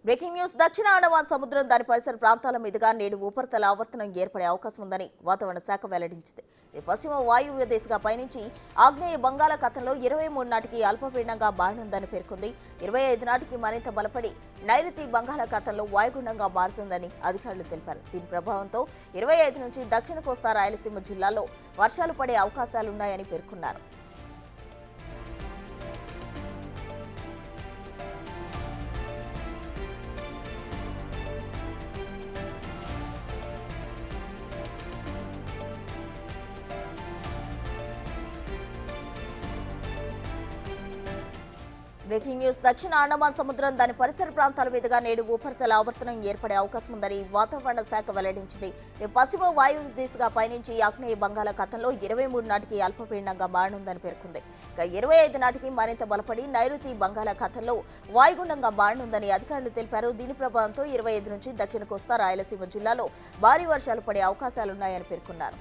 Breaking news దక్షిణ అండమాన్ సముద్రం దాని పరిసర ప్రాంతాల మీదుగా నేడు ఉపరితల ఆవర్తనం ఏర్పడే అవకాశం ఉందని వాతావరణ శాఖ వెల్లడించింది. పశ్చిమ వాయువ్య దిశగా పయనించి ఆగ్నేయ బంగాళాఖాతంలో 23 నాటికి అల్పపీడనంగా మారనుందని పేర్కొంది. 25 నాటికి మరింత బలపడి నైరుతి బంగాళాఖాతంలో వాయుగుండంగా మారుతుందని అధికారులు తెలిపారు. దీని ప్రభావంతో 25 నుంచి దక్షిణ కోస్తా రాయలసీమ జిల్లాల్లో వర్షాలు పడే అవకాశాలున్నాయని పేర్కొన్నారు. బ్రేకింగ్ న్యూస్ దక్షిణ అండమాన్ సముద్రం దాని పరిసర ప్రాంతాల మీదుగా నేడు ఉపరితల ఆవర్తనం ఏర్పడే అవకాశం ఉందని వాతావరణ శాఖ వెల్లడించింది. పశ్చిమ వాయువ్య దిశగా పయనించి ఆగ్నేయ బంగాళాఖాతంలో 23 నాటికి అల్పపీడనంగా మారనుందని పేర్కొంది. 25 నాటికి మరింత బలపడి నైరుతి బంగాళాఖాతంలో వాయుగుండంగా మారనుందని అధికారులు తెలిపారు. దీని ప్రభావంతో 25 నుంచి దక్షిణ కోస్తా రాయలసీమ జిల్లాలో భారీ వర్షాలు పడే అవకాశాలున్నాయని పేర్కొన్నారు.